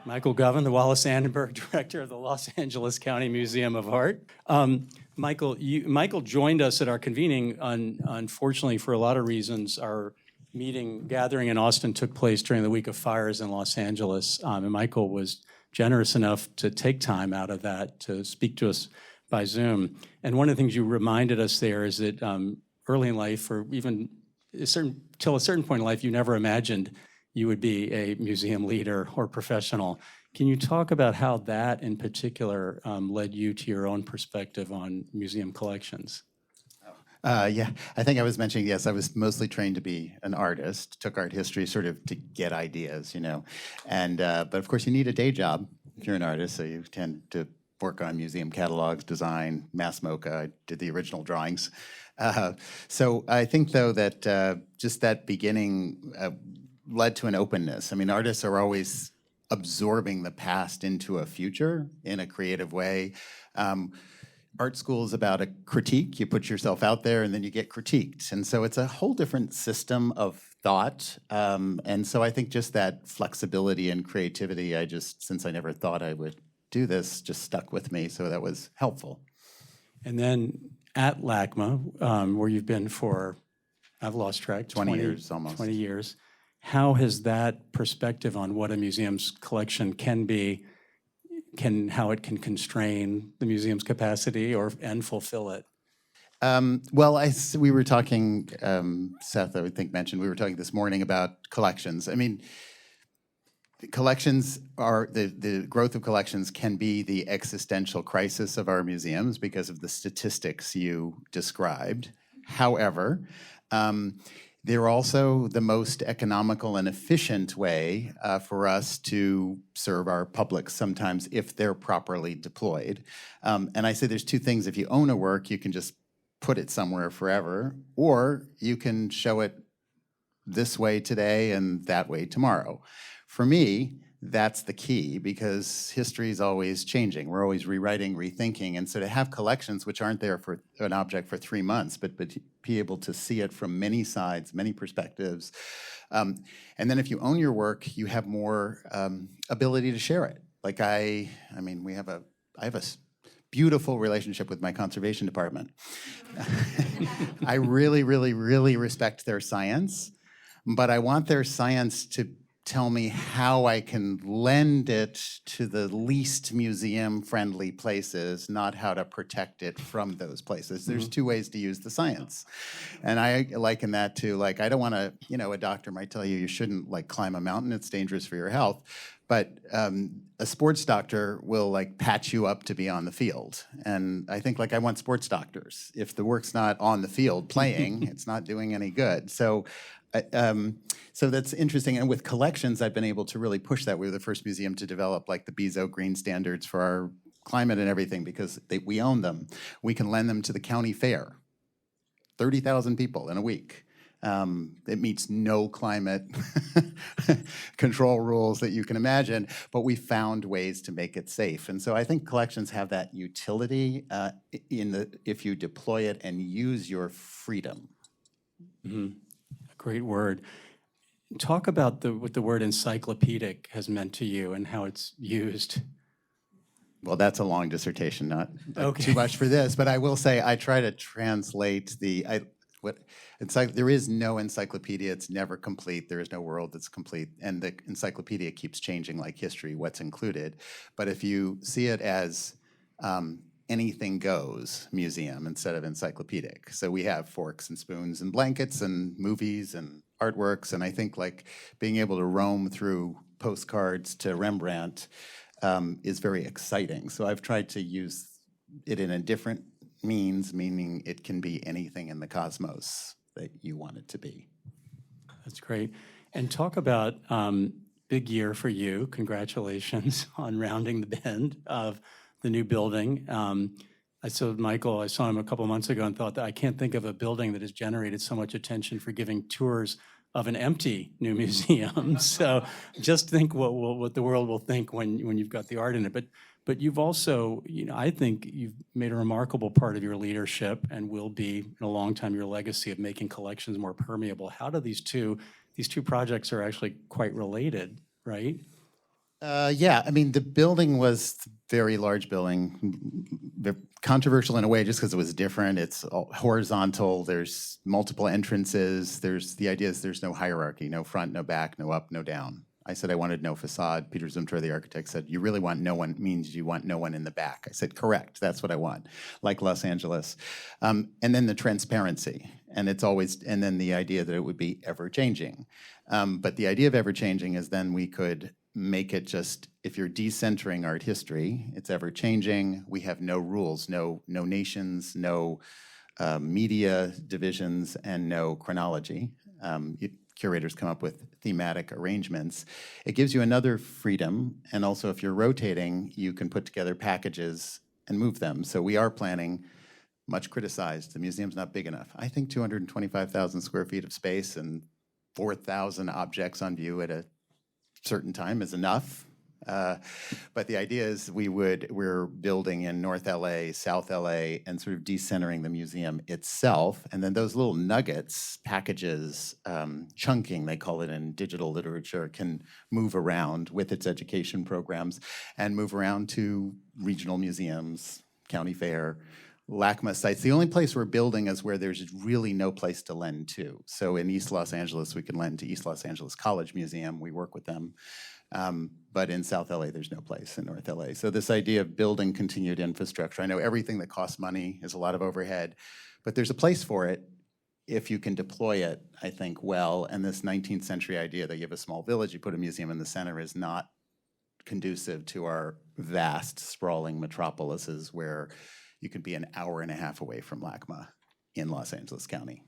Michael Govan, the Wallace Annenberg Director of the Los Angeles County Museum of Art. Michael joined us at our convening. Unfortunately, for a lot of reasons, our gathering in Austin took place during the week of fires in Los Angeles. And Michael was generous enough to take time out of that to speak to us by Zoom. And one of the things you reminded us there is that early in life, or even till a certain point in life, you never imagined you would be a museum leader or professional. Can you talk about how that in particular led you to your own perspective on museum collections? Yeah, I think I was mentioning, yes, I was mostly trained to be an artist, took art history sort of to get ideas, And, but of course you need a day job if you're an artist, so you tend to work on museum catalogs, design, mass mocha. I did the original drawings. So I think though that just that beginning led to an openness. I mean, artists are always absorbing the past into a future in a creative way. Art school is about a critique. You put yourself out there and then you get critiqued. And so it's a whole different system of thought. And so I think just that flexibility and creativity, since I never thought I would do this, just stuck with me. So that was helpful. And then at LACMA, where you've been for, I've lost track, 20 years almost. 20 years. How has that perspective on what a museum's collection can be, how it can constrain the museum's capacity and fulfill it? Well, we were talking, Seth, I would think mentioned, we were talking this morning about collections. I mean, collections are, the growth of collections can be the existential crisis of our museums because of the statistics you described. However, they're also the most economical and efficient way for us to serve our public sometimes if they're properly deployed. And I say there's two things. If you own a work, you can just put it somewhere forever, or you can show it this way today and that way tomorrow. For me, that's the key because history is always changing. We're always rewriting, rethinking. And so to have collections which aren't there for an object for 3 months, but be able to see it from many sides, many perspectives. And then if you own your work, you have more ability to share it. Like I have a beautiful relationship with my conservation department. I really, really, really respect their science, but I want their science to tell me how I can lend it to the least museum-friendly places, not how to protect it from those places. There's two ways to use the science. And I liken that to, like, I don't want to, a doctor might tell you shouldn't, climb a mountain, it's dangerous for your health. But a sports doctor will, patch you up to be on the field. And I think, I want sports doctors. If the work's not on the field playing, it's not doing any good. So that's interesting. And with collections, I've been able to really push that. We were the first museum to develop the BEZO green standards for our climate and everything because we own them. We can lend them to the county fair. 30,000 people in a week. It meets no climate control rules that you can imagine, but we found ways to make it safe. And so I think collections have that utility if you deploy it and use your freedom. Mm-hmm. Great word. Talk about what the word encyclopedic has meant to you and how it's used. Well, that's a long dissertation, not okay. Too much for this, but I will say I try to translate there is no encyclopedia, it's never complete, there is no world that's complete, and the encyclopedia keeps changing like history, what's included. But if you see it as anything goes museum instead of encyclopedic. So we have forks and spoons and blankets and movies and artworks, and I think being able to roam through postcards to Rembrandt is very exciting. So I've tried to use it in a different meaning it can be anything in the cosmos that you want it to be. That's great. And talk about big year for you. Congratulations on rounding the bend of the new building. I saw him a couple of months ago and thought that I can't think of a building that has generated so much attention for giving tours of an empty new museum. So just think what the world will think when you've got the art in it. But But you've also, I think you've made a remarkable part of your leadership and will be in a long time your legacy of making collections more permeable. How do these two projects are actually quite related, right? Yeah, I mean, the building was a very large building, controversial in a way just because it was different. It's all horizontal, there's multiple entrances, the idea is there's no hierarchy, no front, no back, no up, no down. I said I wanted no facade. Peter Zumthor, the architect, said, you really want no one, means you want no one in the back. I said, correct, that's what I want, like Los Angeles. And then the transparency, and then the idea that it would be ever-changing. But the idea of ever-changing is then we could make it just, if you're decentering art history, it's ever-changing, we have no rules, no nations, no media divisions, and no chronology. Curators come up with thematic arrangements. It gives you another freedom, and also if you're rotating, you can put together packages and move them. So we are planning, much criticized, the museum's not big enough. I think 225,000 square feet of space and 4,000 objects on view at a certain time is enough. But the idea is we're building in North LA, South LA, and sort of decentering the museum itself. And then those little nuggets, packages, chunking, they call it in digital literature, can move around with its education programs and move around to regional museums, county fair, LACMA sites. The only place we're building is where there's really no place to lend to. So in East Los Angeles, we can lend to East Los Angeles College Museum. We work with them. But in South LA, there's no place in North LA. So this idea of building continued infrastructure, I know everything that costs money is a lot of overhead, but there's a place for it if you can deploy it, I think, well. And this 19th century idea that you have a small village, you put a museum in the center is not conducive to our vast, sprawling metropolises where you could be an hour and a half away from LACMA in Los Angeles County.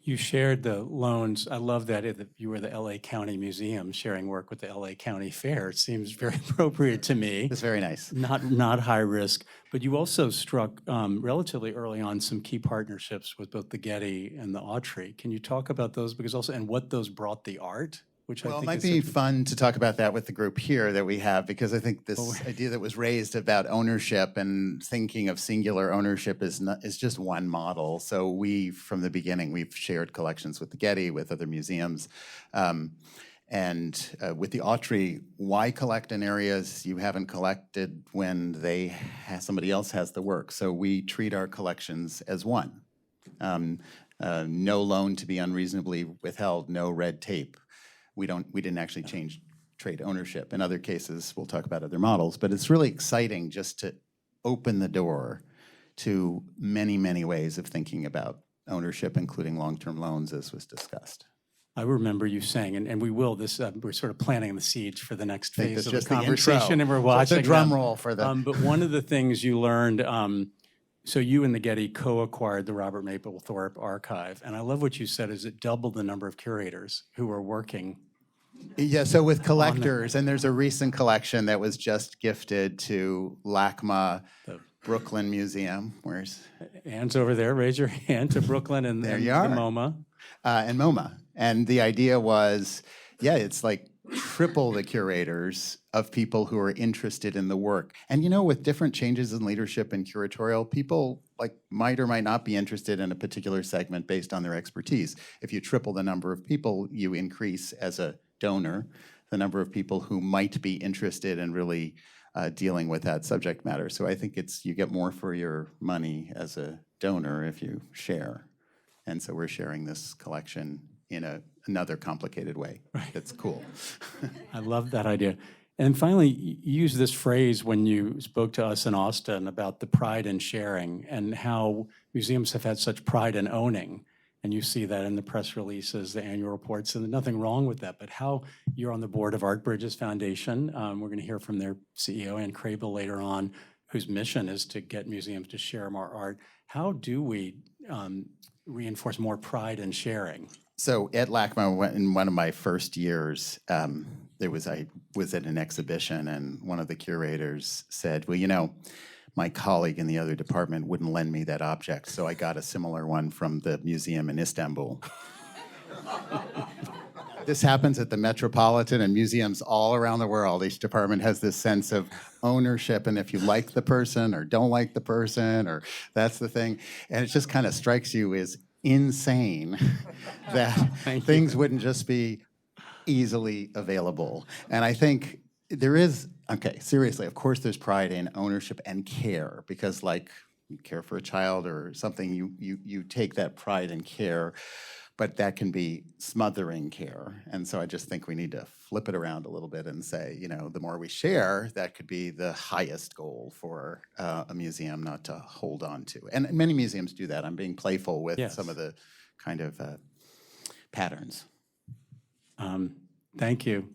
You shared the loans. I love that you were the LA County Museum sharing work with the LA County Fair. It seems very appropriate to me. It's very nice. Not high risk, but you also struck relatively early on some key partnerships with both the Getty and the Autry. Can you talk about those and what those brought the art? Which Well, I it think might is be fun to talk about that with the group here that we have, because I think this idea that was raised about ownership and thinking of singular ownership is just one model. So from the beginning, we've shared collections with the Getty, with other museums, and with the Autry. Why collect in areas you haven't collected when somebody else has the work? So we treat our collections as one. No loan to be unreasonably withheld, no red tape. We didn't actually change trade ownership. In other cases, we'll talk about other models, but it's really exciting just to open the door to many, many ways of thinking about ownership, including long-term loans, as was discussed. I remember you saying, and we will, we're sort of planting the seeds for the next phase of the just the conversation, intro. and we're watching It's a drum them. roll for the... But one of the things you learned, so you and the Getty co-acquired the Robert Mapplethorpe archive, and I love what you said is it doubled the number of curators who were working. Yeah, so with collectors, and there's a recent collection that was just gifted to LACMA, Brooklyn Museum. Where's... Hands over there, raise your hand to Brooklyn and there the you are. MoMA. And MoMA. And the idea was, it's like triple the curators of people who are interested in the work. And with different changes in leadership and curatorial, people might or might not be interested in a particular segment based on their expertise. If you triple the number of people, you increase as a donor the number of people who might be interested in really dealing with that subject matter. So I think you get more for your money as a donor if you share. And so we're sharing this collection in another complicated way. Right. That's cool. I love that idea. And finally, you used this phrase when you spoke to us in Austin about the pride in sharing and how museums have had such pride in owning. And you see that in the press releases, the annual reports, and there's nothing wrong with that. But how you're on the board of Art Bridges Foundation. We're going to hear from their CEO, Ann Crable, later on, whose mission is to get museums to share more art. How do we reinforce more pride in sharing? So at LACMA, in one of my first years, I was at an exhibition, and one of the curators said, well, my colleague in the other department wouldn't lend me that object, so I got a similar one from the museum in Istanbul. This happens at the Metropolitan and museums all around the world. Each department has this sense of ownership, and if you like the person or don't like the person, or that's the thing. And it just kind of strikes you as insane that things wouldn't just be easily available. And I think there is, okay, seriously, of course there's pride in ownership and care, because like you care for a child or something, you take that pride and care, but that can be smothering care. And so I just think we need to flip it around a little bit and say, you know, the more we share, that could be the highest goal for a museum not to hold on to. And many museums do that. I'm being playful with some of the kind of patterns. Thank you.